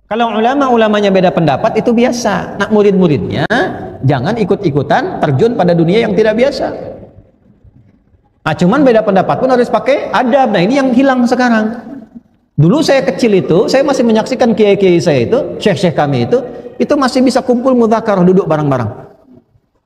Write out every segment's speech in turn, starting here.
Kalau ulama-ulamanya beda pendapat itu biasa. Nak murid-muridnya jangan ikut-ikutan terjun pada dunia yang tidak biasa. Nah, cuman beda pendapat pun harus pakai adab. Nah, ini yang hilang sekarang. Dulu saya kecil itu, saya masih menyaksikan kiai-kiai saya itu, syekh-syekh kami itu masih bisa kumpul mudzakarah, duduk bareng-bareng.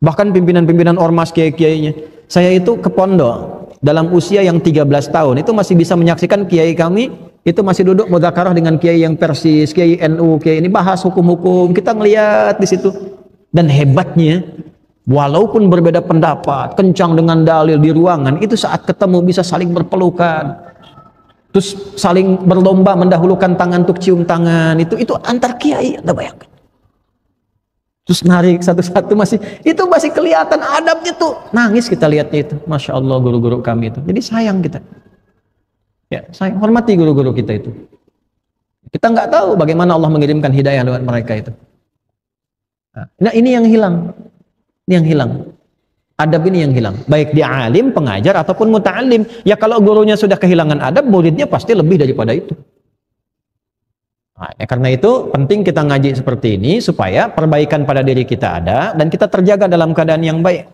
Bahkan pimpinan-pimpinan ormas kiai-kiainya. Saya itu ke pondok dalam usia yang 13 tahun, itu masih bisa menyaksikan kiai kami itu masih duduk mudzakarah dengan kiai yang Persis, kiai NU, kiai ini bahas hukum-hukum. Kita ngelihat di situ. Dan hebatnya, walaupun berbeda pendapat, kencang dengan dalil di ruangan, itu saat ketemu bisa saling berpelukan. Terus saling berlomba mendahulukan tangan untuk cium tangan. Itu antar kiai, Anda bayangkan. Terus narik satu-satu itu masih kelihatan adabnya tuh. Nangis kita lihatnya itu. Masya Allah guru-guru kami itu. Jadi sayang kita. Ya, saya hormati guru-guru kita itu. Kita nggak tahu bagaimana Allah mengirimkan hidayah lewat mereka itu. Nah, ini yang hilang. Ini yang hilang. Adab ini yang hilang. Baik dia alim, pengajar, ataupun muta'alim. Ya kalau gurunya sudah kehilangan adab, muridnya pasti lebih daripada itu. Nah, ya karena itu penting kita ngaji seperti ini supaya perbaikan pada diri kita ada dan kita terjaga dalam keadaan yang baik.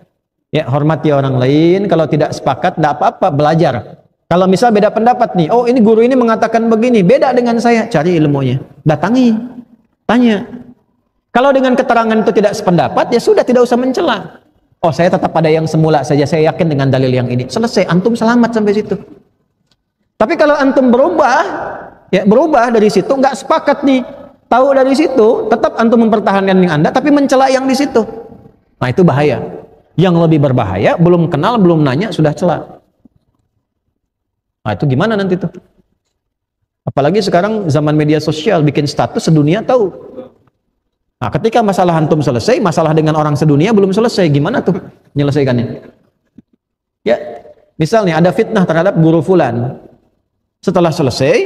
Ya, hormati orang lain. Kalau tidak sepakat, tidak apa-apa, belajar. Kalau misal beda pendapat nih, oh ini guru ini mengatakan begini, beda dengan saya, cari ilmunya, datangi, tanya. Kalau dengan keterangan itu tidak sependapat, ya sudah, tidak usah mencela. Oh saya tetap pada yang semula saja, saya yakin dengan dalil yang ini. Selesai, antum selamat sampai situ. Tapi kalau antum berubah dari situ, nggak sepakat nih, tahu dari situ, tetap antum mempertahankan yang Anda, tapi mencela yang di situ. Nah itu bahaya. Yang lebih berbahaya, belum kenal, belum nanya, sudah cela. Nah itu gimana nanti tuh? Apalagi sekarang zaman media sosial, bikin status sedunia tahu. Nah ketika masalah antum selesai, masalah dengan orang sedunia belum selesai, gimana tuh menyelesaikannya? Ya, misalnya ada fitnah terhadap guru fulan. Setelah selesai,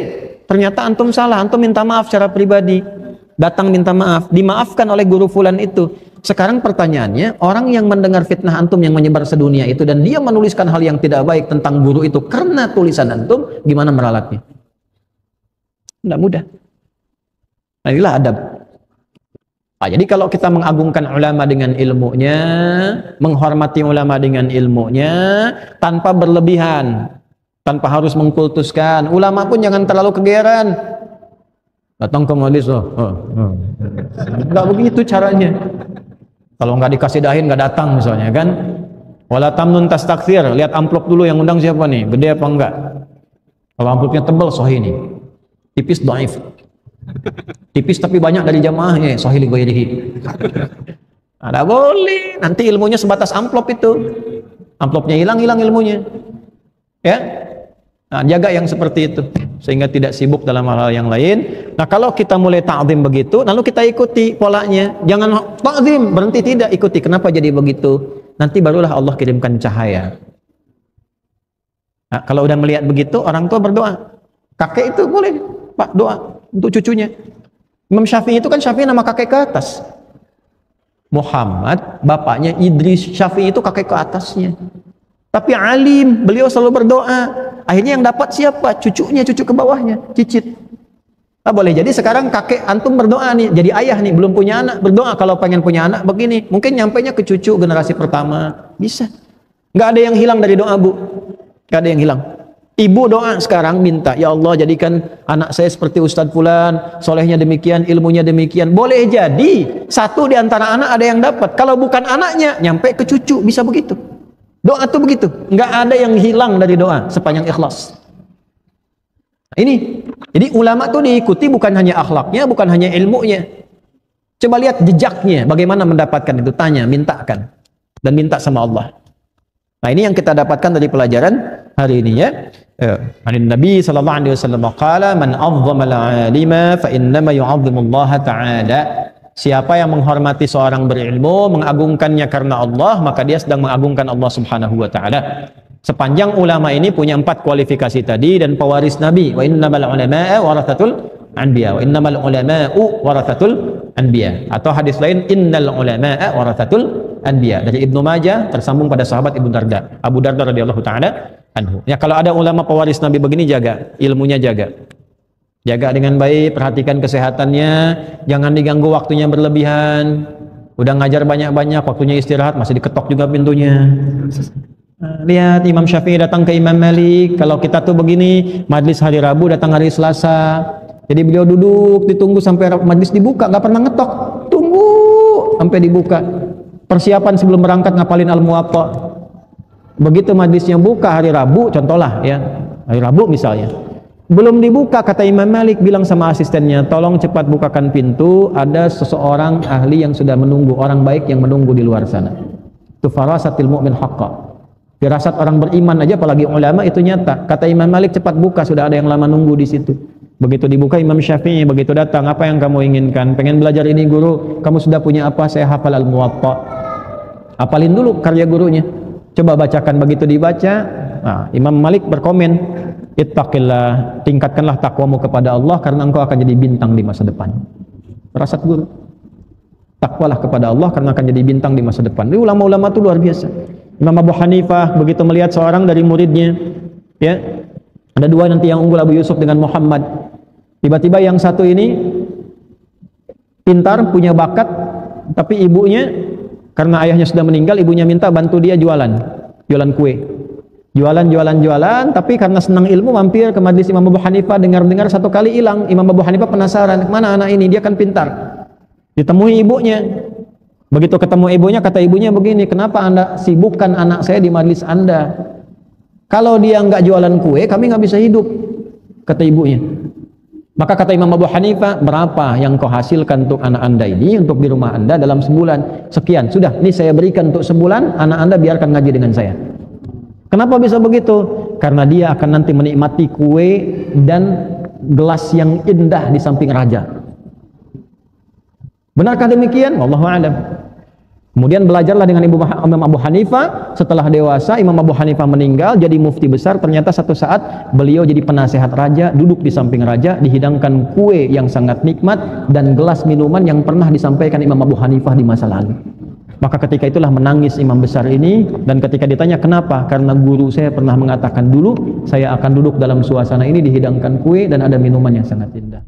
ternyata antum salah, antum minta maaf secara pribadi. Datang minta maaf, dimaafkan oleh guru fulan itu. Sekarang pertanyaannya, orang yang mendengar fitnah antum yang menyebar sedunia itu dan dia menuliskan hal yang tidak baik tentang guru itu karena tulisan antum, gimana meralatnya? Tidak mudah. Nah, inilah adab. Nah, jadi kalau kita mengagungkan ulama dengan ilmunya, menghormati ulama dengan ilmunya, tanpa berlebihan, tanpa harus mengkultuskan. Ulama pun jangan terlalu kegeeran. Datang ke majelis, nggak begitu caranya. Kalau nggak dikasih dahin nggak datang misalnya kan. Wala tamnun tastakthir, lihat amplop dulu yang undang siapa nih, gede apa enggak. Kalau amplopnya tebal, sahih nih. Tipis, dhaif. Tipis tapi banyak dari jamaahnya, sahih li ghairihi. Ada boleh, nanti ilmunya sebatas amplop itu. Amplopnya hilang ilmunya. Ya. Nah, jaga yang seperti itu sehingga tidak sibuk dalam hal-hal yang lain. Nah, kalau kita mulai ta'zim begitu, lalu kita ikuti polanya. Jangan ta'zim, berhenti, tidak ikuti. Kenapa jadi begitu? Nanti barulah Allah kirimkan cahaya. Nah, kalau udah melihat begitu, orang tua berdoa. Kakek itu boleh, Pak, doa untuk cucunya. Imam Syafi'i itu kan Syafi'i nama kakek ke atas. Muhammad, bapaknya Idris, Syafi'i itu kakek ke atasnya. Tapi alim, beliau selalu berdoa. Akhirnya yang dapat siapa? Cucunya, cucu ke bawahnya, cicit. Nah, boleh jadi sekarang kakek antum berdoa nih, jadi ayah nih, belum punya anak, berdoa kalau pengen punya anak begini. Mungkin nyampainya ke cucu generasi pertama, bisa. Nggak ada yang hilang dari doa, Bu. Nggak ada yang hilang. Ibu doa sekarang minta, ya Allah jadikan anak saya seperti Ustadz Fulan, solehnya demikian, ilmunya demikian. Boleh jadi satu di antara anak ada yang dapat. Kalau bukan anaknya, nyampe ke cucu, bisa begitu. Doa tuh begitu, nggak ada yang hilang dari doa sepanjang ikhlas. Nah, ini, jadi ulama tuh diikuti bukan hanya akhlaknya, bukan hanya ilmunya. Coba lihat jejaknya, bagaimana mendapatkan itu, tanya, mintakan, dan minta sama Allah. Nah ini yang kita dapatkan dari pelajaran hari ini ya. Nabi sallallahu alaihi wasallam qala man 'azzama al-'alima fa innama yu'azzimu Allah ta'ala. Siapa yang menghormati seorang berilmu, mengagungkannya karena Allah, maka dia sedang mengagungkan Allah Subhanahu wa taala. Sepanjang ulama ini punya 4 kualifikasi tadi dan pewaris Nabi. Wa innamal ulama'a warathatul anbiya. Wa innamal ulama'u warathatul anbiya. Atau hadis lain innal ulama'a warathatul anbiya. Dari Ibnu Majah tersambung pada sahabat Ibnu Darda, Abu Darda radhiyallahu taala anhu. Ya kalau ada ulama pewaris Nabi begini, jaga ilmunya, jaga. Jaga dengan baik, perhatikan kesehatannya, jangan diganggu waktunya berlebihan. Udah ngajar banyak-banyak, waktunya istirahat masih diketok juga pintunya. Lihat Imam Syafi'i datang ke Imam Malik, kalau kita tuh begini, majlis hari Rabu datang hari Selasa. Jadi beliau duduk, ditunggu sampai majlis dibuka, nggak pernah ngetok. Tunggu sampai dibuka. Persiapan sebelum berangkat ngapalin Al-Muwatta. Begitu majlisnya buka hari Rabu, contohlah ya, hari Rabu misalnya. Belum dibuka, kata Imam Malik bilang sama asistennya, tolong cepat bukakan pintu, ada seseorang ahli yang sudah menunggu, orang baik yang menunggu di luar sana. Itu farasatil mu'min haqqa. Firasat orang beriman aja, apalagi ulama, itu nyata. Kata Imam Malik, cepat buka, sudah ada yang lama nunggu di situ. Begitu dibuka, Imam Syafi'i begitu datang, apa yang kamu inginkan? Pengen belajar ini guru, kamu sudah punya apa? Saya hafal Al-Muwatta. Hafalin dulu karya gurunya. Coba bacakan, begitu dibaca. Nah, Imam Malik berkomen, ittaqillah, tingkatkanlah takwamu kepada Allah karena engkau akan jadi bintang di masa depan. Firasat guru. Takwalah kepada Allah karena akan jadi bintang di masa depan. Ini ulama-ulama itu luar biasa. Imam Abu Hanifah begitu melihat seorang dari muridnya, ya, ada dua nanti yang unggul, Abu Yusuf dengan Muhammad. Tiba-tiba yang satu ini pintar, punya bakat, tapi ibunya, karena ayahnya sudah meninggal, ibunya minta bantu dia jualan kue. Jualan, tapi karena senang ilmu mampir ke majlis Imam Abu Hanifah, dengar-dengar satu kali hilang. Imam Abu Hanifah penasaran, mana anak ini, dia kan pintar. Ditemui ibunya. Begitu ketemu ibunya, kata ibunya begini, kenapa anda sibukkan anak saya di majlis anda? Kalau dia nggak jualan kue, kami nggak bisa hidup, kata ibunya. Maka kata Imam Abu Hanifah, berapa yang kau hasilkan untuk anak anda ini, untuk di rumah anda dalam sebulan? Sekian, sudah, ini saya berikan untuk sebulan, anak anda biarkan ngaji dengan saya. Kenapa bisa begitu? Karena dia akan nanti menikmati kue dan gelas yang indah di samping raja. Benarkah demikian? Wallahu a'lam. Kemudian belajarlah dengan Imam Abu Hanifah. Setelah dewasa, Imam Abu Hanifah meninggal, jadi mufti besar. Ternyata satu saat beliau jadi penasehat raja, duduk di samping raja, dihidangkan kue yang sangat nikmat dan gelas minuman yang pernah disampaikan Imam Abu Hanifah di masa lalu. Maka ketika itulah menangis imam besar ini, dan ketika ditanya kenapa? Karena guru saya pernah mengatakan dulu, saya akan duduk dalam suasana ini, dihidangkan kue dan ada minuman yang sangat indah.